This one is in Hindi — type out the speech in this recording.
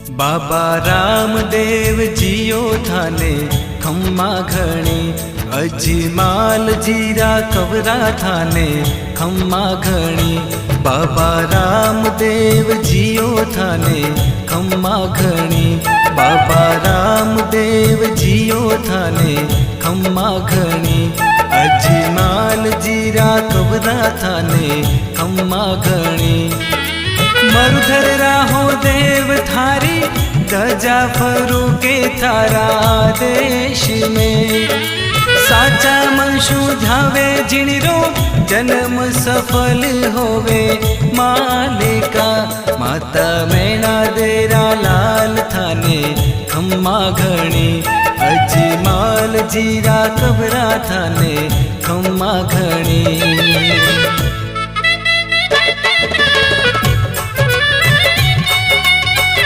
बाबा रामदेव जियो थाने खम्मा घणी, अजमाल जीरा कवरा थाने खम्मा घणी। बाबा रामदेव जियो थाने खम्मा घणी, बाबा रामदेव जियो थाने खम्मा घणी। अजमाल जीरा कवरा थाने खम्मा घणी। मरुधर राहो देव थारी, गजा फरू के थारा देश में। साचा मनशु ध्यावे जिणरो, जन्म सफल होवे मालिका। माता मैना देरा लाल थाने खम्मा घणी, अजमाल जीरा कबरा थाने खम्मा घणी।